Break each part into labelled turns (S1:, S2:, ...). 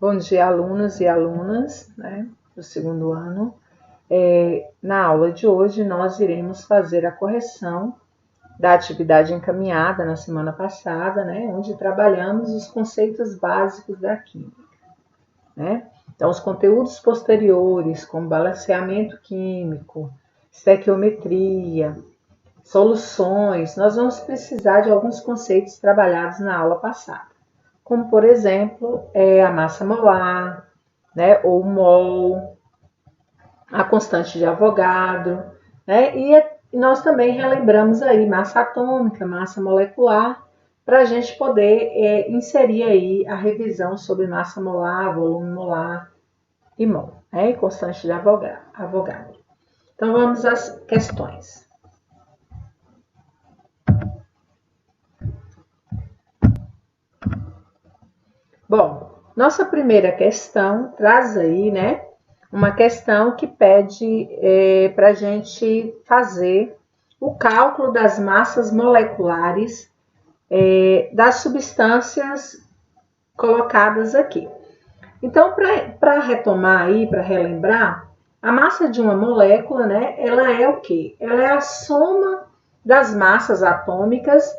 S1: Bom dia, alunos e alunas, né, do segundo ano. Na aula de hoje, nós iremos fazer a correção da atividade encaminhada na semana passada, né, onde trabalhamos os conceitos básicos da química, né? Então, os conteúdos posteriores, como balanceamento químico, estequiometria, soluções, nós vamos precisar de alguns conceitos trabalhados na aula passada, como, por exemplo, a massa molar, né, ou o mol, a constante de Avogadro, né, e nós também relembramos aí massa atômica, massa molecular, para a gente poder inserir aí a revisão sobre massa molar, volume molar e mol, né, e constante de Avogadro. Então, vamos às questões. Bom, nossa primeira questão traz aí, né, uma questão que pede para a gente fazer o cálculo das massas moleculares das substâncias colocadas aqui. Então, para retomar aí, para relembrar, a massa de uma molécula, né, ela é o quê? Ela é a soma das massas atômicas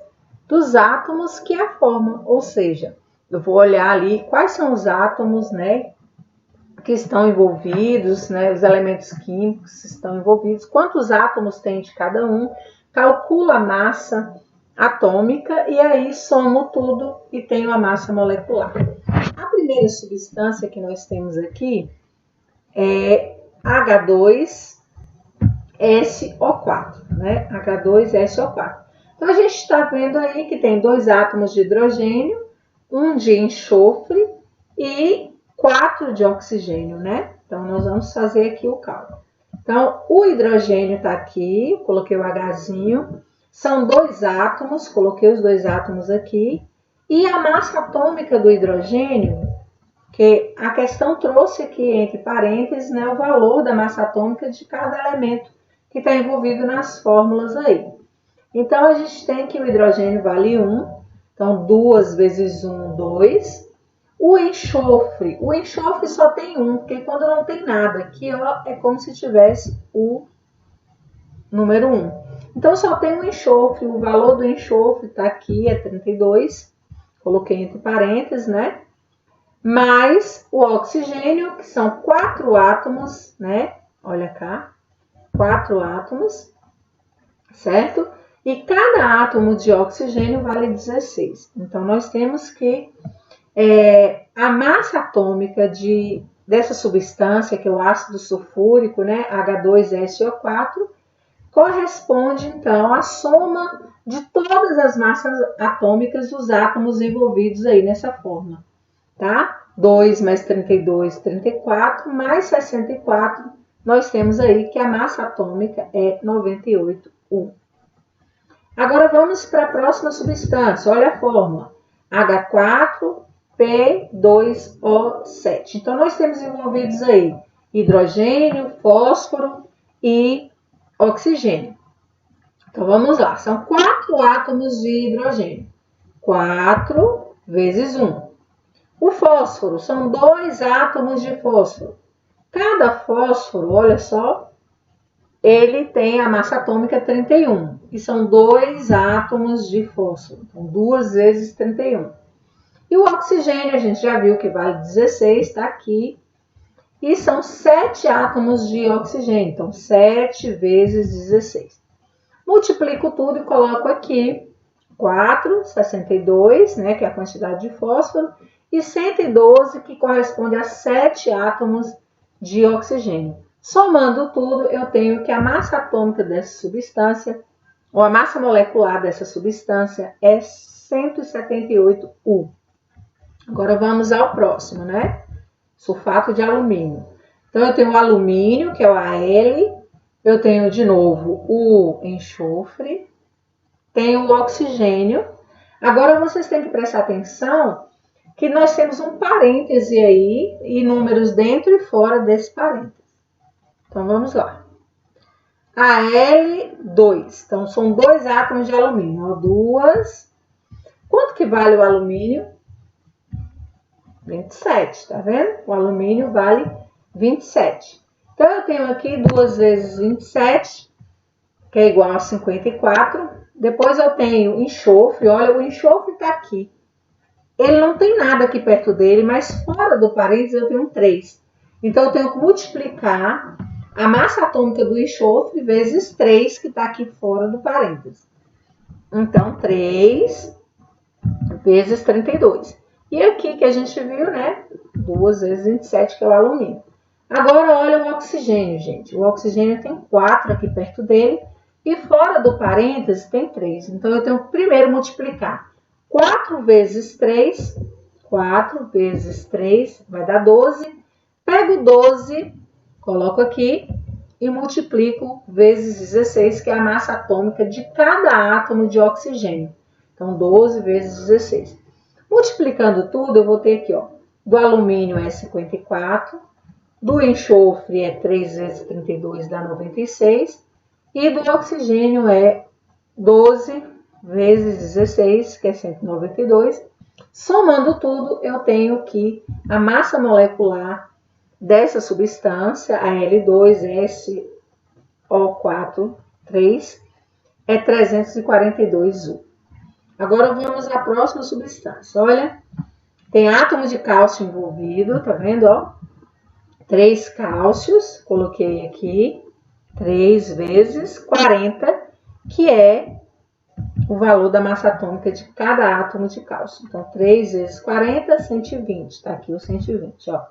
S1: dos átomos que a formam, ou seja, eu vou olhar ali quais são os átomos, né, que estão envolvidos, né, os elementos químicos que estão envolvidos, quantos átomos tem de cada um, calculo a massa atômica e aí somo tudo e tenho a massa molecular. A primeira substância que nós temos aqui é H2SO4, né? H2SO4. Então, a gente está vendo aí que tem 2 átomos de hidrogênio, 1 de enxofre e 4 de oxigênio, né? Então, nós vamos fazer aqui o cálculo. Então, o hidrogênio está aqui, coloquei o Hzinho, são 2 átomos, coloquei os 2 átomos aqui, e a massa atômica do hidrogênio, que a questão trouxe aqui entre parênteses, né, o valor da massa atômica de cada elemento que está envolvido nas fórmulas aí. Então, a gente tem que o hidrogênio vale 1, então 2 vezes 1, 2. O enxofre só tem 1, porque quando não tem nada, aqui ó, é como se tivesse o número 1. Então, só tem o enxofre, o valor do enxofre está aqui, é 32, coloquei entre parênteses, né? Mais o oxigênio, que são 4 átomos, né? Olha cá, 4 átomos, certo? E cada átomo de oxigênio vale 16. Então, nós temos que a massa atômica dessa substância, que é o ácido sulfúrico, né? H2SO4, corresponde, então, à soma de todas as massas atômicas dos átomos envolvidos aí nessa forma, tá? 2 mais 32, 34, mais 64, nós temos aí que a massa atômica é 98U. Agora vamos para a próxima substância. Olha a fórmula. H4P2O7. Então, nós temos envolvidos aí hidrogênio, fósforo e oxigênio. Então, vamos lá. São 4 átomos de hidrogênio. 4 vezes 1. O fósforo, são 2 átomos de fósforo. Cada fósforo, olha só, ele tem a massa atômica 31. E são 2 átomos de fósforo. Então, 2 vezes 31. E o oxigênio, a gente já viu que vale 16, está aqui. E são 7 átomos de oxigênio. Então, 7 vezes 16. Multiplico tudo e coloco aqui 4, 62, né, que é a quantidade de fósforo, e 112, que corresponde a 7 átomos de oxigênio. Somando tudo, eu tenho que a massa atômica dessa substância, ou a massa molecular dessa substância, é 178U. Agora vamos ao próximo, né? Sulfato de alumínio. Então, eu tenho o alumínio, que é o Al, eu tenho de novo o enxofre, tenho o oxigênio. Agora, vocês têm que prestar atenção que nós temos um parêntese aí e números dentro e fora desse parêntese. Então, vamos lá. Al2. Então, são 2 átomos de alumínio. 2. Quanto que vale o alumínio? 27, tá vendo? O alumínio vale 27. Então, eu tenho aqui 2 vezes 27, que é igual a 54. Depois eu tenho enxofre, olha, o enxofre tá aqui. Ele não tem nada aqui perto dele, mas fora do parênteses eu tenho 3. Então, eu tenho que multiplicar a massa atômica do enxofre vezes 3, que está aqui fora do parênteses. Então, 3 vezes 32. E aqui que a gente viu, né? 2 vezes 27, que é o alumínio. Agora, olha o oxigênio, gente. O oxigênio tem 4 aqui perto dele. E fora do parênteses tem 3. Então, eu tenho que primeiro multiplicar 4 vezes 3. 4 vezes 3 vai dar 12. Pego 12, coloco aqui e multiplico vezes 16, que é a massa atômica de cada átomo de oxigênio. Então, 12 vezes 16. Multiplicando tudo, eu vou ter aqui, ó, do alumínio é 54, do enxofre é 3 vezes 32, dá 96, e do oxigênio é 12 vezes 16, que é 192. Somando tudo, eu tenho que a massa molecular dessa substância, a L2SO4,3, é 342 U. Agora vamos à próxima substância. Olha, tem átomo de cálcio envolvido, tá vendo, ó? 3 cálcios, coloquei aqui, 3 vezes 40, que é o valor da massa atômica de cada átomo de cálcio. Então, 3 vezes 40, 120. Tá aqui o 120, ó.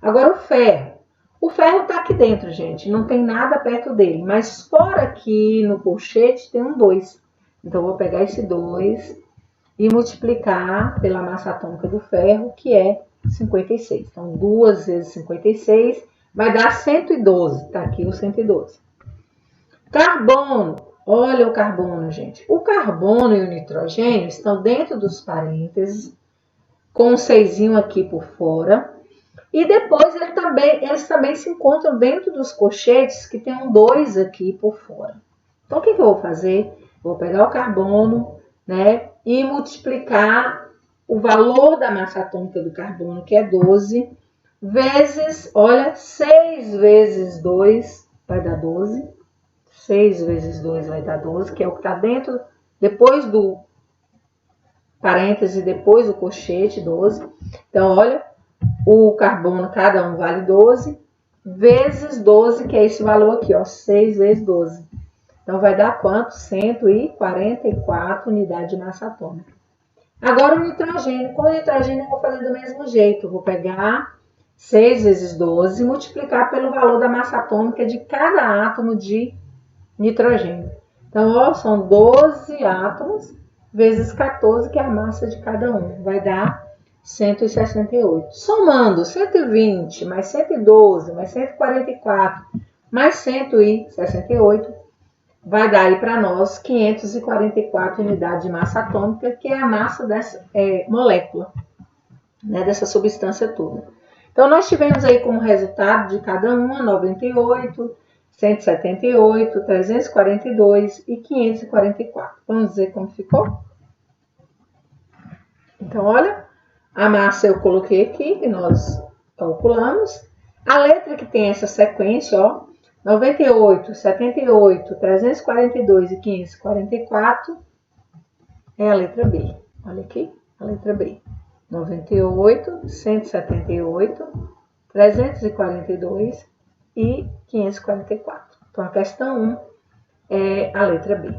S1: Agora, o ferro. O ferro tá aqui dentro, gente. Não tem nada perto dele. Mas fora aqui no colchete tem um 2. Então, eu vou pegar esse 2 e multiplicar pela massa atômica do ferro, que é 56. Então, 2 vezes 56 vai dar 112. Tá aqui o 112. Carbono. Olha o carbono, gente. O carbono e o nitrogênio estão dentro dos parênteses, com um 6 aqui por fora. E depois eles também se encontram dentro dos colchetes, que tem um 2 aqui por fora. Então, o que eu vou fazer? Vou pegar o carbono, né, e multiplicar o valor da massa atômica do carbono, que é 12, vezes, olha, 6 vezes 2 vai dar 12. 6 vezes 2 vai dar 12, que é o que está dentro, depois do parêntese, depois do colchete, 12. Então, olha, o carbono, cada um vale 12, vezes 12, que é esse valor aqui, ó, 6 vezes 12. Então, vai dar quanto? 144 unidades de massa atômica. Agora, o nitrogênio. Com o nitrogênio, eu vou fazer do mesmo jeito. Eu vou pegar 6 vezes 12 e multiplicar pelo valor da massa atômica de cada átomo de nitrogênio. Então, ó, são 12 átomos vezes 14, que é a massa de cada um. Vai dar 168. Somando 120 mais 112 mais 144 mais 168, vai dar aí para nós 544 unidades de massa atômica, que é a massa dessa molécula, né, dessa substância toda. Então, nós tivemos aí como resultado de cada uma 98, 178, 342 e 544. Vamos dizer como ficou? Então, olha, a massa eu coloquei aqui, que nós calculamos. A letra que tem essa sequência, ó, 98, 78, 342 e 544 é a letra B. Olha aqui, a letra B. 98, 178, 342 e 544. Então, a questão 1 é a letra B.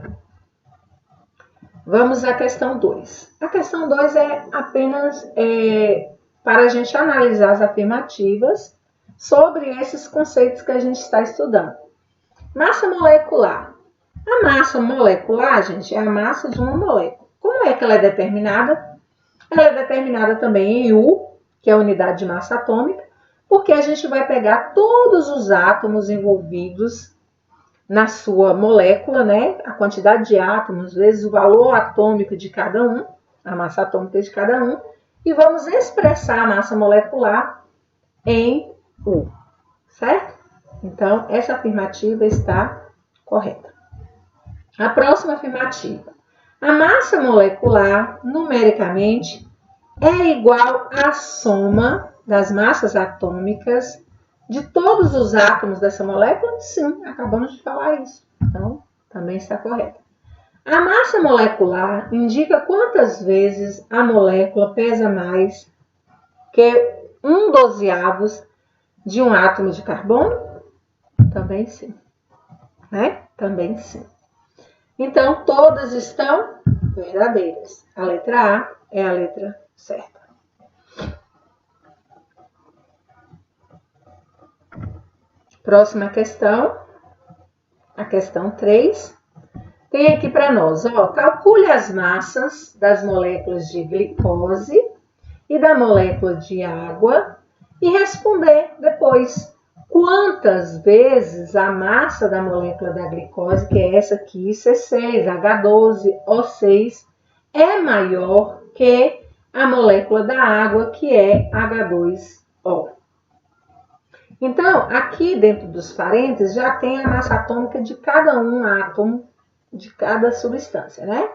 S1: Vamos à questão 2. A questão 2 é apenas para a gente analisar as afirmativas sobre esses conceitos que a gente está estudando. Massa molecular. A massa molecular, gente, é a massa de uma molécula. Como é que ela é determinada? Ela é determinada também em U, que é a unidade de massa atômica, porque a gente vai pegar todos os átomos envolvidos na sua molécula, né? A quantidade de átomos vezes o valor atômico de cada um, a massa atômica de cada um, e vamos expressar a massa molecular em U, certo? Então, essa afirmativa está correta. A próxima afirmativa. A massa molecular, numericamente, é igual à soma das massas atômicas de todos os átomos dessa molécula? Sim, acabamos de falar isso. Então, também está correto. A massa molecular indica quantas vezes a molécula pesa mais que 1/12 de um átomo de carbono? Também sim. Né? Também sim. Então, todas estão verdadeiras. A letra A é a letra certa. Próxima questão, a questão 3. Tem aqui para nós, ó, calcule as massas das moléculas de glicose e da molécula de água e responder depois quantas vezes a massa da molécula da glicose, que é essa aqui, C6, H12O6, é maior que a molécula da água, que é H2O. Então, aqui dentro dos parênteses já tem a massa atômica de cada um átomo de cada substância, né?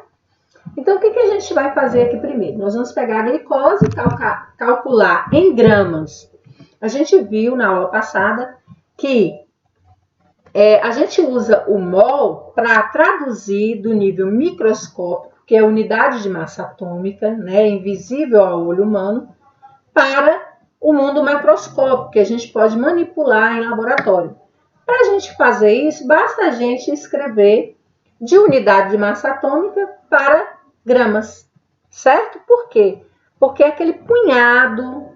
S1: Então, o que a gente vai fazer aqui primeiro? Nós vamos pegar a glicose e calcular em gramas. A gente viu na aula passada que a gente usa o mol para traduzir do nível microscópico, que é a unidade de massa atômica, né, invisível ao olho humano, para o mundo macroscópico, que a gente pode manipular em laboratório. Para a gente fazer isso, basta a gente escrever de unidade de massa atômica para gramas, certo? Por quê? Porque aquele punhado,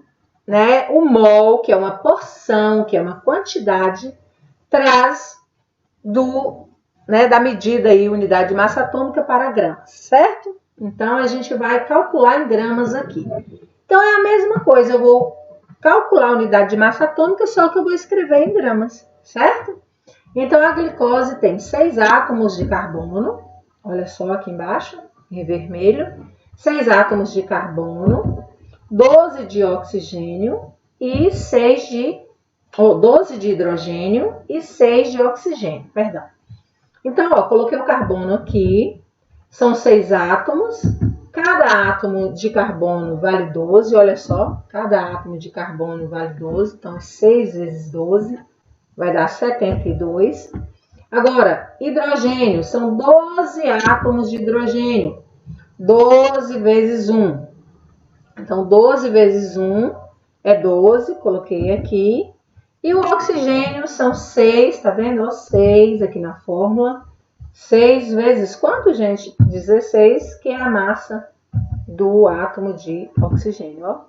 S1: né, o mol, que é uma porção, que é uma quantidade, traz da medida aí, unidade de massa atômica para gramas, certo? Então, a gente vai calcular em gramas aqui. Então, é a mesma coisa, eu vou calcular a unidade de massa atômica, só que eu vou escrever em gramas, certo? Então, a glicose tem 6 átomos de carbono, olha só aqui embaixo, em vermelho, 6 átomos de carbono, 12 de oxigênio e 12 de hidrogênio e 6 de oxigênio, perdão. Então, ó, coloquei o carbono aqui, são 6 átomos, cada átomo de carbono vale 12, olha só, cada átomo de carbono vale 12, então 6 vezes 12 vai dar 72. Agora, hidrogênio, são 12 átomos de hidrogênio, 12 vezes 1. Então, 12 vezes 1 é 12, coloquei aqui. E o oxigênio são 6, tá vendo? 6 aqui na fórmula. 6 vezes quanto, gente? 16, que é a massa do átomo de oxigênio, ó.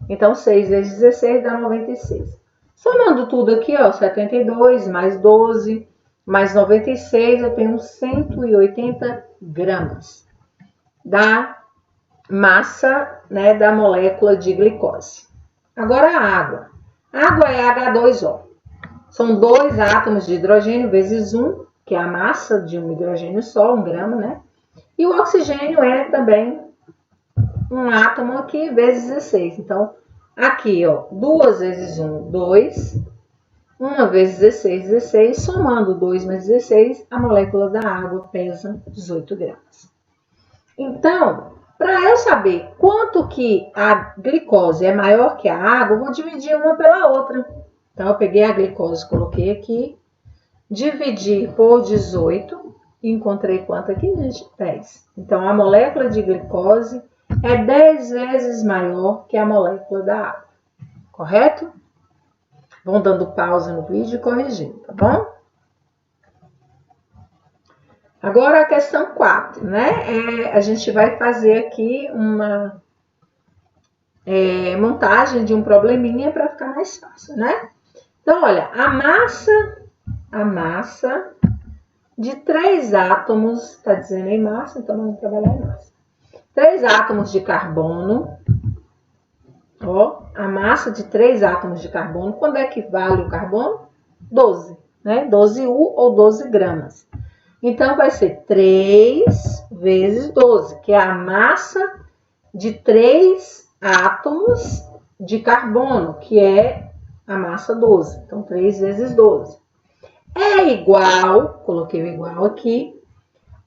S1: Então, 6 vezes 16 dá 96. Somando tudo aqui, ó, 72 mais 12 mais 96, eu tenho 180 gramas da massa, né, da molécula de glicose. Agora a água. A água é H2O. São 2 átomos de hidrogênio vezes 1, que é a massa de um hidrogênio só, 1 grama, né? E o oxigênio é também um átomo aqui vezes 16. Então, aqui, ó, 2 vezes 1, 2. 1 vezes 16, 16. Somando 2 mais 16, a molécula da água pesa 18 gramas. Então, para eu saber quanto que a glicose é maior que a água, eu vou dividir uma pela outra. Então, eu peguei a glicose, coloquei aqui, dividi por 18 e encontrei quanto aqui, gente? 10. Então, a molécula de glicose é 10 vezes maior que a molécula da água. Correto? Vão dando pausa no vídeo e corrigindo, tá bom? Agora a questão 4, né? A gente vai fazer aqui uma montagem de um probleminha para ficar mais fácil, né? Então, olha, a massa de 3 átomos, está dizendo em massa, então vamos trabalhar em massa. 3 átomos de carbono, ó, a massa de 3 átomos de carbono, quando é que vale o carbono? 12, né? 12U ou 12 gramas. Então, vai ser 3 vezes 12, que é a massa de 3 átomos de carbono, que é a massa 12. Então, 3 vezes 12. É igual, coloquei o igual aqui,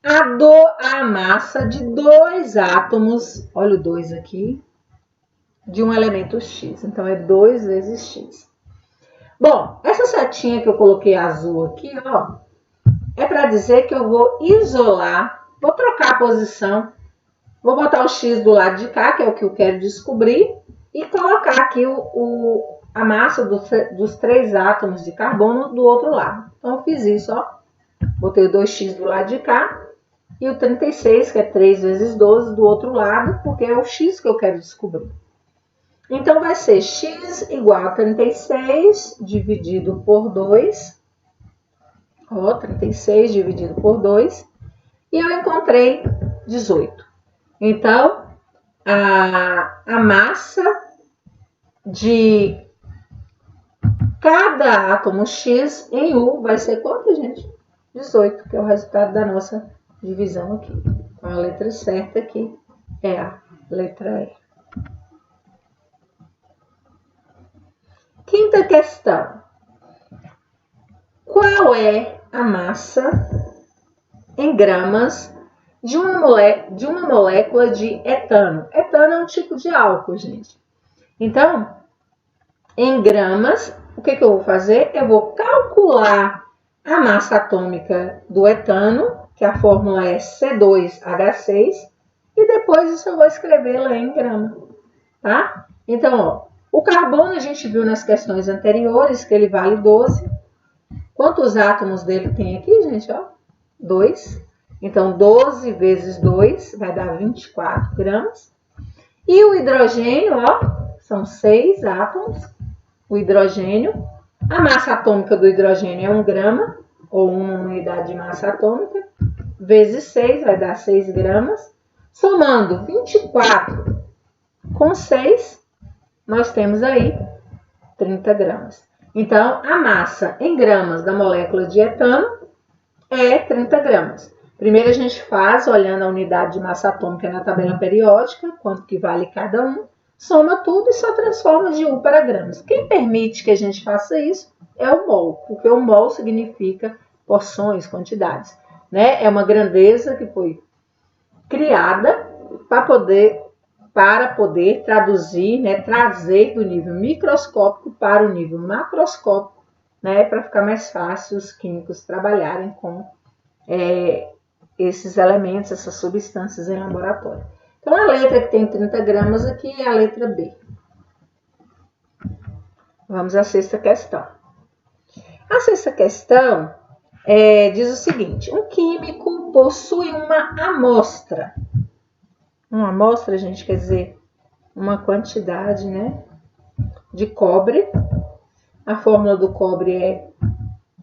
S1: a massa de 2 átomos, olha o 2 aqui, de um elemento X. Então, é 2 vezes X. Bom, essa setinha que eu coloquei azul aqui, ó, é para dizer que eu vou isolar, vou trocar a posição, vou botar o X do lado de cá, que é o que eu quero descobrir, e colocar aqui a massa dos 3 átomos de carbono do outro lado. Então, eu fiz isso, ó. Botei o 2x do lado de cá e o 36, que é 3 vezes 12, do outro lado, porque é o x que eu quero descobrir. Então, vai ser x igual a 36 dividido por 2. Ó, 36 dividido por 2. E eu encontrei 18. Então, a massa de cada átomo X em U vai ser quanto, gente? 18, que é o resultado da nossa divisão aqui. Então, a letra certa aqui é a letra E. Quinta questão. Qual é a massa em gramas de uma molécula de etano? Etano é um tipo de álcool, gente. Então, em gramas, o que eu vou fazer? Eu vou calcular a massa atômica do etano, que a fórmula é C2H6, e depois isso eu vou escrever lá em grama, tá? Então, ó, o carbono a gente viu nas questões anteriores que ele vale 12. Quantos átomos dele tem aqui, gente? Ó, 2. Então, 12 vezes 2 vai dar 24 gramas. E o hidrogênio, ó, são 6 átomos. O hidrogênio, a massa atômica do hidrogênio é 1 grama, ou 1 unidade de massa atômica, vezes 6 vai dar 6 gramas. Somando 24 com 6, nós temos aí 30 gramas. Então, a massa em gramas da molécula de etano é 30 gramas. Primeiro a gente faz, olhando a unidade de massa atômica na tabela periódica, quanto que vale cada um, soma tudo e só transforma de U para gramas. Quem permite que a gente faça isso é o mol, porque o mol significa porções, quantidades, né? É uma grandeza que foi criada para poder traduzir, né, trazer do nível microscópico para o nível macroscópico, né, para ficar mais fácil os químicos trabalharem com esses elementos, essas substâncias em laboratório. Então, a letra que tem 30 gramas aqui é a letra B. Vamos à sexta questão. A sexta questão diz o seguinte: um químico possui uma amostra. Uma amostra, gente, quer dizer uma quantidade, né, de cobre. A fórmula do cobre é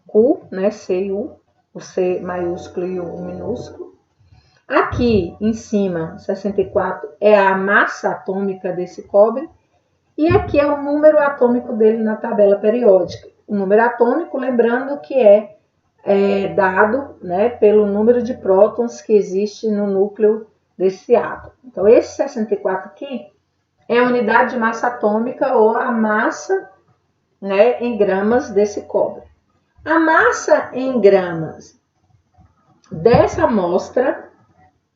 S1: Q, né, CU, o C maiúsculo e o U minúsculo. Aqui em cima, 64, é a massa atômica desse cobre. E aqui é o número atômico dele na tabela periódica. O número atômico, lembrando que é dado, né, pelo número de prótons que existe no núcleo desse átomo. Então, esse 64 aqui é a unidade de massa atômica ou a massa, né, em gramas desse cobre. A massa em gramas dessa amostra,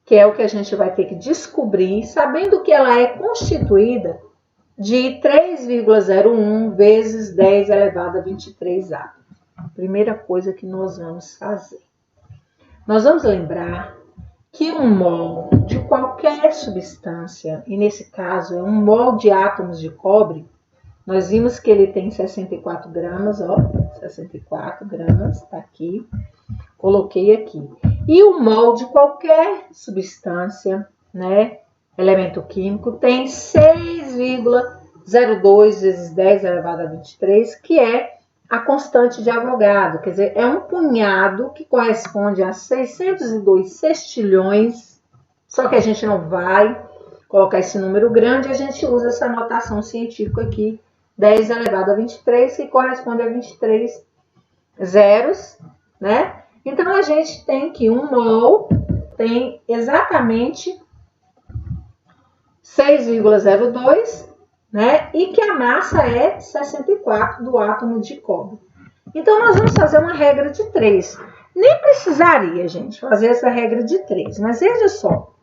S1: que é o que a gente vai ter que descobrir, sabendo que ela é constituída de 3,01 vezes 10 elevado a 23 átomos. A primeira coisa que nós vamos fazer. Nós vamos lembrar que um mol de qualquer substância, e nesse caso é um mol de átomos de cobre, nós vimos que ele tem 64 gramas, ó, 64 gramas, tá aqui, coloquei aqui. E o mol de qualquer substância, né, elemento químico, tem 6,02 vezes 10 elevado a 23, que é a constante de Avogadro, quer dizer, é um punhado que corresponde a 602 sextilhões, só que a gente não vai colocar esse número grande, a gente usa essa notação científica aqui, 10 elevado a 23, que corresponde a 23 zeros, né? Então, a gente tem que um mol tem exatamente 6,02, né? E que a massa é 64 do átomo de cobre. Então, nós vamos fazer uma regra de 3. Nem precisaria, gente, fazer essa regra de 3, mas veja só.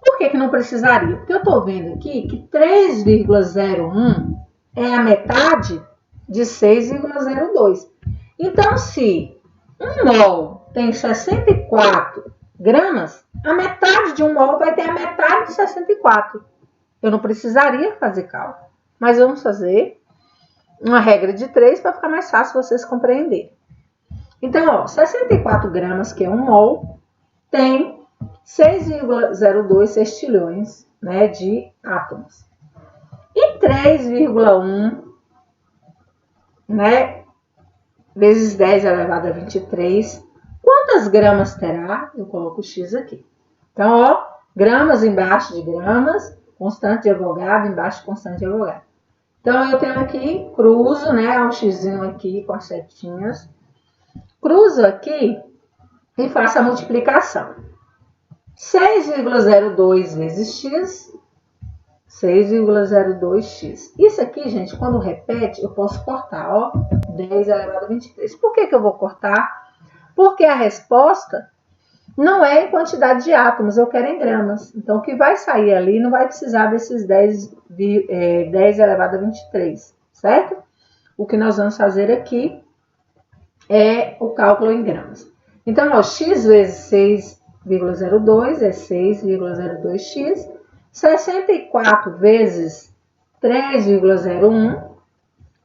S1: Por que não precisaria? Porque eu estou vendo aqui que 3,01 é a metade de 6,02. Então, se 1 mol tem 64 gramas, a metade de 1 mol vai ter a metade de 64. Eu não precisaria fazer cálculo, mas vamos fazer uma regra de 3 para ficar mais fácil vocês compreenderem. Então, ó, 64 gramas, que é 1 mol, tem 6,02 sextilhões, né, de átomos. E 3,1, né, vezes 10 elevado a 23, quantas gramas terá? Eu coloco o x aqui. Então, ó, gramas embaixo de gramas, constante de Avogadro embaixo de constante de Avogadro. Então, eu tenho aqui, cruzo, né, um xzinho aqui com as setinhas. Cruzo aqui e faço a multiplicação. 6,02 vezes x, 6,02x. Isso aqui, gente, quando repete, eu posso cortar, ó, 10 elevado a 23. Por que eu vou cortar? Porque a resposta não é em quantidade de átomos, eu quero em gramas. Então, o que vai sair ali não vai precisar desses 10 elevado a 23, certo? O que nós vamos fazer aqui é o cálculo em gramas. Então, ó, x vezes 6,02 é 6,02x. 64 vezes 3,01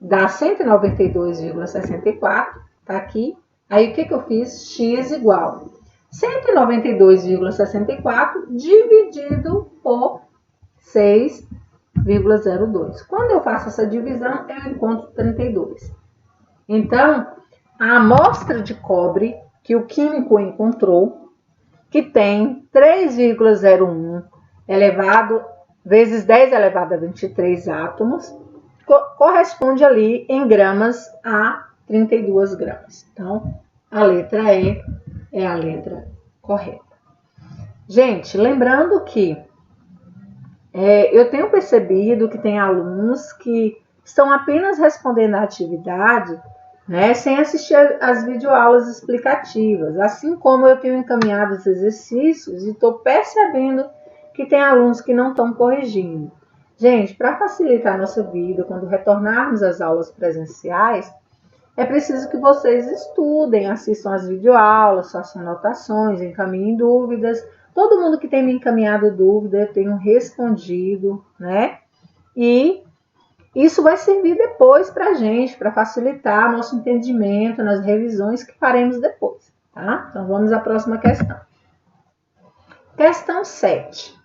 S1: dá 192,64. Tá aqui. Aí, o que eu fiz? X igual 192,64 dividido por 6,02. Quando eu faço essa divisão, eu encontro 32. Então, a amostra de cobre que o químico encontrou, que tem 3,01 elevado vezes 10 elevado a 23 átomos, corresponde ali em gramas a 32 gramas. Então, a letra E é a letra correta. Gente, lembrando que eu tenho percebido que tem alunos que estão apenas respondendo a atividade, né, sem assistir às videoaulas explicativas, assim como eu tenho encaminhado os exercícios e estou percebendo que tem alunos que não estão corrigindo. Gente, para facilitar a nossa vida, quando retornarmos às aulas presenciais, é preciso que vocês estudem, assistam às videoaulas, façam anotações, encaminhem dúvidas. Todo mundo que tem me encaminhado dúvida, eu tenho respondido, né? E isso vai servir depois para a gente, para facilitar nosso entendimento nas revisões que faremos depois, tá? Então, vamos à próxima questão. Questão 7.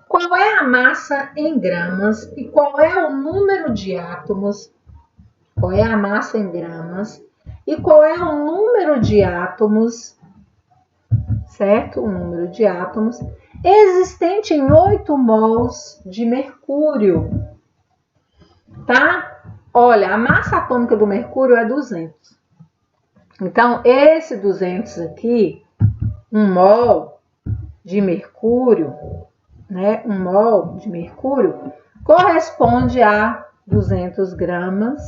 S1: Qual é a massa em gramas e qual é o número de átomos? Qual é a massa em gramas e qual é o número de átomos, certo? O número de átomos existente em 8 mols de mercúrio, tá? Olha, a massa atômica do mercúrio é 200. Então, esse 200 aqui, 1 mol de mercúrio, né? 1 mol de mercúrio corresponde a 200 gramas,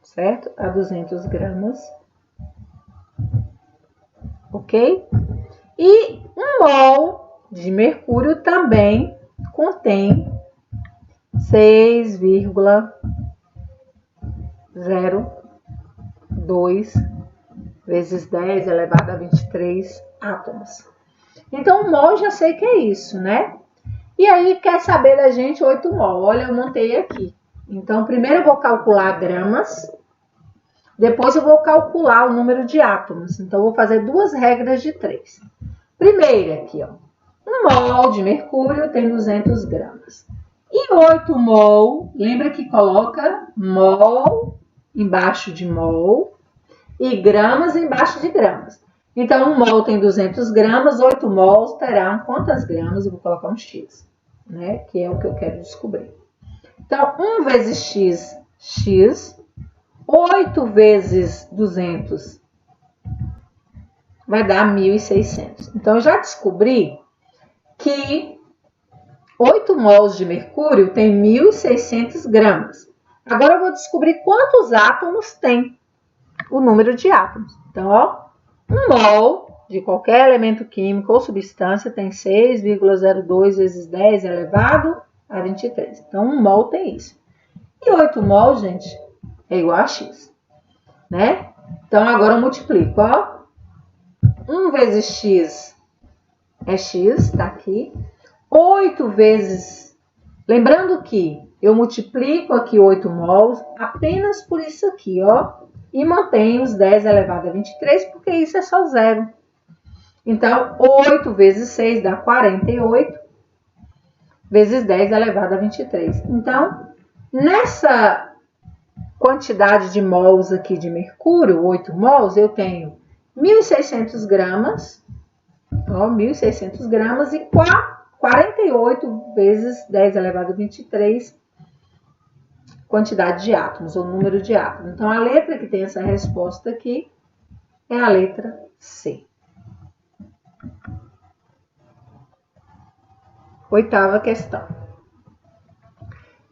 S1: certo? A 200 gramas, ok? E 1 mol de mercúrio também contém 6,02 vezes 10 elevado a 23 átomos. Então, 1 mol já sei que é isso, né? E aí, quer saber da gente 8 mol? Olha, eu montei aqui. Então, primeiro eu vou calcular gramas, depois eu vou calcular o número de átomos. Então, eu vou fazer 2 regras de 3. Primeira aqui, ó. 1 mol de mercúrio tem 200 gramas. E 8 mol, lembra que coloca mol embaixo de mol e gramas embaixo de gramas. Então, 1 mol tem 200 gramas, 8 mols terão quantas gramas? Eu vou colocar um x, né? Que é o que eu quero descobrir. Então, 1 vezes x, x. 8 vezes 200 vai dar 1.600. Então, eu já descobri que 8 mols de mercúrio tem 1.600 gramas. Agora, eu vou descobrir quantos átomos tem o número de átomos. Então, ó, 1 mol de qualquer elemento químico ou substância tem 6,02 vezes 10 elevado a 23. Então, 1 mol tem isso. E 8 mol, gente, é igual a X, né? Então, agora eu multiplico, ó. 1 vezes X é X, tá aqui. 8 vezes... Lembrando que eu multiplico aqui 8 mols apenas por isso aqui, ó. E mantenho os 10 elevado a 23, porque isso é só zero. Então, 8 vezes 6 dá 48, vezes 10 elevado a 23. Então, nessa quantidade de mols aqui de mercúrio, 8 mols, eu tenho 1.600 gramas, ó, 1.600 gramas e 48 vezes 10 elevado a 23, quantidade de átomos, ou número de átomos. Então, a letra que tem essa resposta aqui é a letra C. 8ª questão.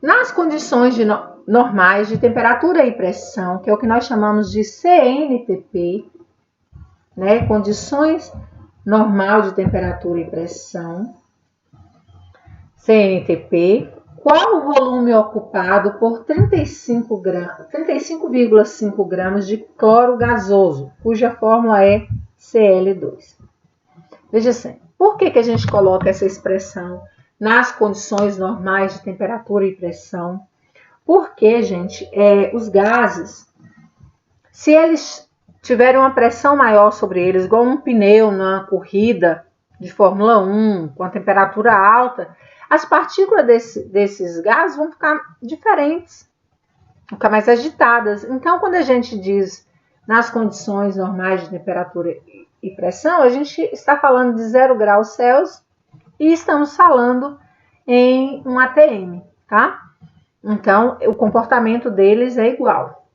S1: Nas condições normais de temperatura e pressão, que é o que nós chamamos de CNTP, né? Condições normal de temperatura e pressão, CNTP, qual o volume ocupado por 35,5 gramas de cloro gasoso, cuja fórmula é Cl2? Veja assim, por que a gente coloca essa expressão nas condições normais de temperatura e pressão? Porque, gente, os gases, se eles tiverem uma pressão maior sobre eles, igual um pneu na corrida de Fórmula 1, com a temperatura alta, as partículas desses gases vão ficar diferentes, vão ficar mais agitadas. Então, quando a gente diz nas condições normais de temperatura e pressão, a gente está falando de 0 graus Celsius e estamos falando em um ATM, tá? Então, o comportamento deles é igual,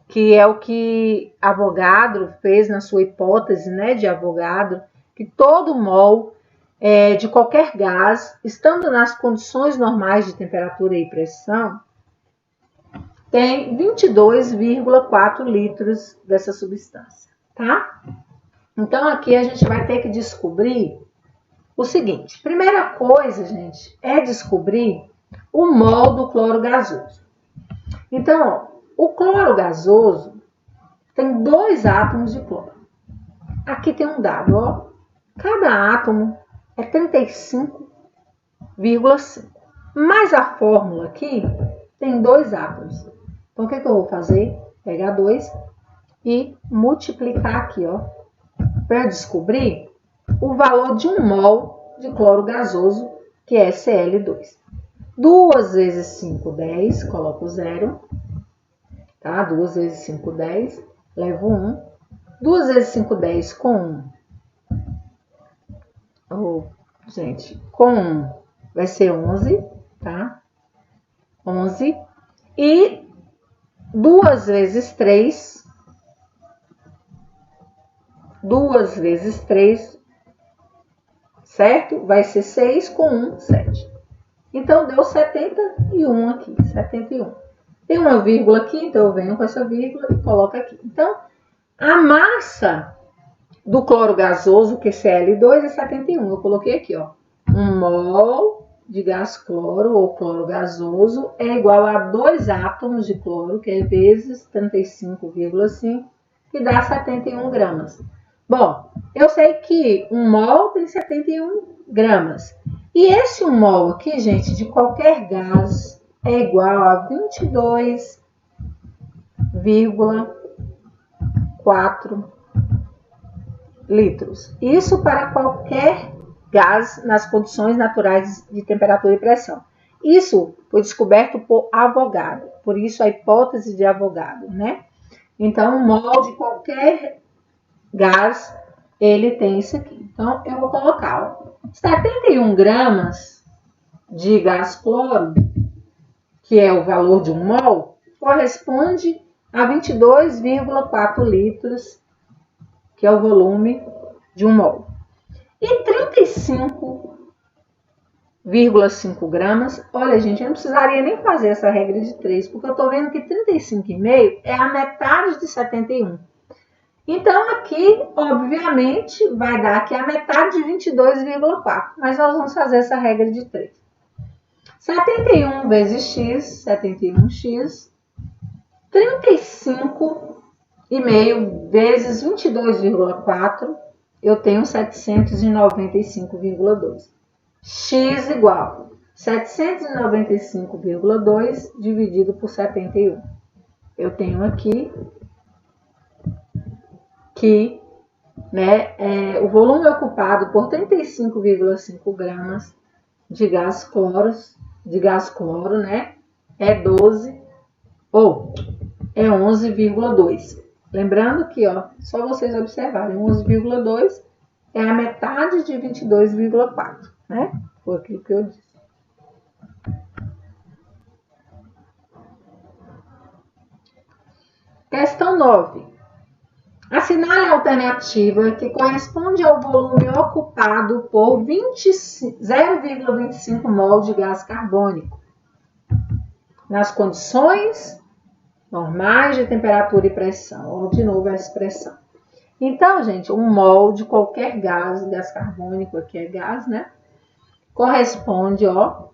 S1: que é o que Avogadro fez na sua hipótese, né, de Avogadro, que todo mol de qualquer gás, estando nas condições normais de temperatura e pressão, tem 22,4 litros dessa substância, tá? Então, aqui a gente vai ter que descobrir o seguinte. Primeira coisa, gente, é descobrir o mol do cloro gasoso. Então, ó, o cloro gasoso tem 2 átomos de cloro. Aqui tem um dado, ó. Cada átomo é 35,5. Mas a fórmula aqui tem 2 átomos. Então, o que eu vou fazer? Pegar 2 e multiplicar aqui, ó, para descobrir o valor de 1 mol de cloro gasoso, que é Cl2. 2 vezes 5, 10, coloco 0. Tá? 2 vezes 5, 10, levo 1. 2 vezes 5, 10 com 1. Gente, com 1 vai ser 11, tá? 11. E 2 vezes 3, 2 vezes 3, certo? Vai ser 6 com 1, 7. Então, deu 71 aqui, 71. Tem uma vírgula aqui, então eu venho com essa vírgula e coloco aqui. Então, a massa do cloro gasoso, que é Cl2, é 71. Eu coloquei aqui, ó. 1 mol de gás cloro ou cloro gasoso é igual a 2 átomos de cloro, que é vezes 35,5, que dá 71 gramas. Bom, eu sei que 1 mol tem 71 gramas. E esse 1 mol aqui, gente, de qualquer gás é igual a 22,4 litros. Isso para qualquer gás nas condições naturais de temperatura e pressão. Isso foi descoberto por Avogadro, por isso a hipótese de Avogadro, né? Então, 1 mol de qualquer gás, ele tem isso aqui. Então, eu vou colocar, ó, 71 gramas de gás cloro, que é o valor de 1 mol, corresponde a 22,4 litros, que é o volume de 1 mol. E 35,5 gramas, olha, gente, eu não precisaria nem fazer essa regra de 3, porque eu estou vendo que 35,5 é a metade de 71. Então, aqui, obviamente, vai dar aqui a metade de 22,4. Mas nós vamos fazer essa regra de 3. 71 vezes x, 71x. 35,5 vezes 22,4. Eu tenho 795,2. X igual 795,2 dividido por 71. Eu tenho aqui que o volume ocupado por 35,5 gramas de gás cloro, é 11,2. Lembrando que, só vocês observarem, 11,2 é a metade de 22,4, né? Foi aquilo que eu disse. Questão 9. Assinale a alternativa que corresponde ao volume ocupado por 0,25 mol de gás carbônico nas condições normais de temperatura e pressão. De novo a expressão. Então, gente, um mol de qualquer gás carbônico aqui é gás, né? Corresponde, um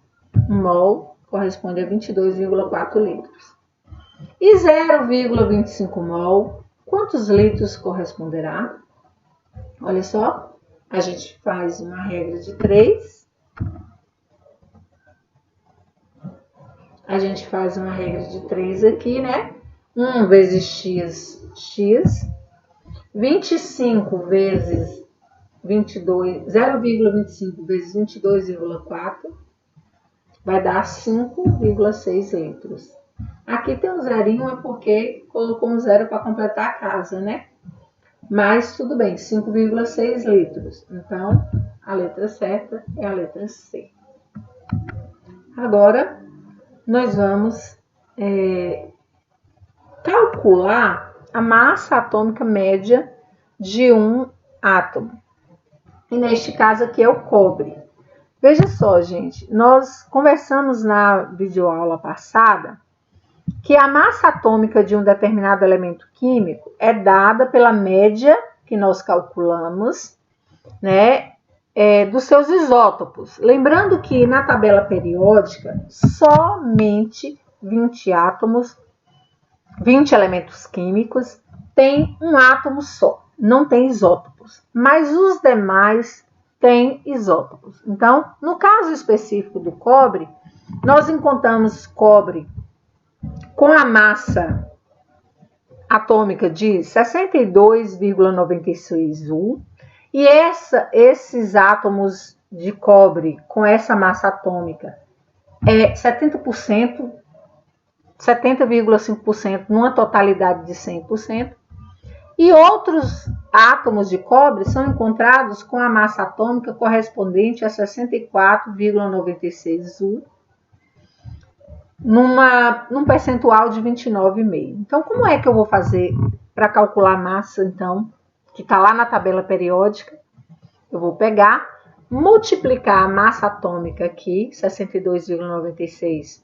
S1: mol corresponde a 22,4 litros. E 0,25 mol, quantos litros corresponderá? Olha só, a gente faz uma regra de 3. A gente faz uma regra de 3 aqui, né? 1 vezes x. 25 vezes 22, 0,25 vezes 22,4 vai dar 5,6 litros. Aqui tem um zerinho, é porque colocou um zero para completar a casa, né? Mas tudo bem, 5,6 litros. Então, a letra certa é a letra C. Agora, nós vamos calcular a massa atômica média de um átomo. E neste caso aqui é o cobre. Veja só, gente, nós conversamos na videoaula passada que a massa atômica de um determinado elemento químico é dada pela média que nós calculamos, né, dos seus isótopos. Lembrando que na tabela periódica, somente 20 elementos químicos têm um átomo só, não tem isótopos, mas os demais têm isótopos. Então, no caso específico do cobre, nós encontramos cobre com a massa atômica de 62,96 U, e esses átomos de cobre com essa massa atômica é 70%, 70,5% numa totalidade de 100%, e outros átomos de cobre são encontrados com a massa atômica correspondente a 64,96 U, num percentual de 29,5. Então, como é que eu vou fazer para calcular a massa, então, que está lá na tabela periódica? Eu vou pegar, multiplicar a massa atômica aqui, 62,96,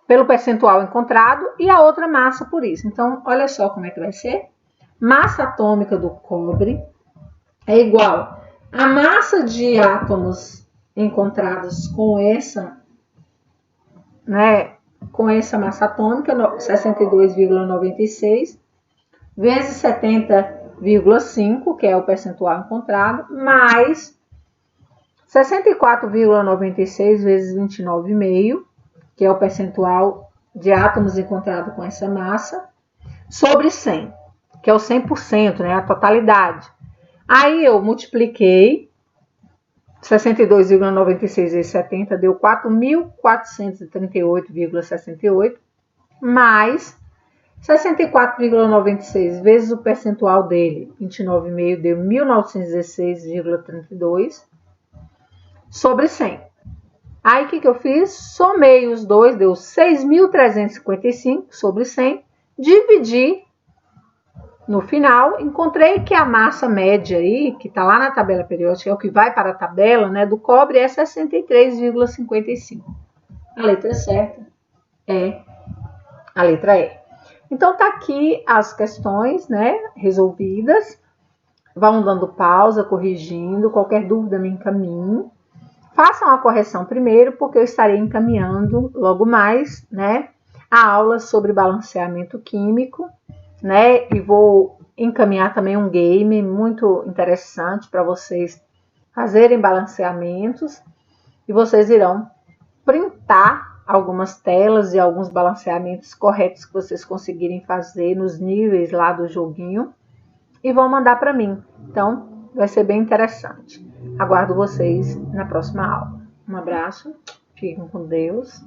S1: pelo percentual encontrado, e a outra massa por isso. Então, olha só como é que vai ser. Massa atômica do cobre é igual a massa de átomos encontrados com essa massa atômica, 62,96, vezes 70,5, que é o percentual encontrado, mais 64,96 vezes 29,5, que é o percentual de átomos encontrado com essa massa, sobre 100, que é o 100%, a totalidade. Aí eu multipliquei 62,96 vezes 70 deu 4.438,68, mais 64,96 vezes o percentual dele, 29,5, deu 1.916,32, sobre 100. Aí, o que eu fiz? Somei os dois, deu 6.355 sobre 100, dividi. No final, encontrei que a massa média aí, que está lá na tabela periódica, é o que vai para a tabela, do cobre, é 63,55. A letra certa é a letra E. Então, tá aqui as questões, né, resolvidas. Vão dando pausa, corrigindo. Qualquer dúvida me encaminhe. Façam a correção primeiro, porque eu estarei encaminhando logo mais, né, a aula sobre balanceamento químico, né, e vou encaminhar também um game muito interessante para vocês fazerem balanceamentos, e vocês irão printar algumas telas e alguns balanceamentos corretos que vocês conseguirem fazer nos níveis lá do joguinho e vão mandar para mim. Então, vai ser bem interessante. Aguardo vocês na próxima aula. Um abraço, fiquem com Deus.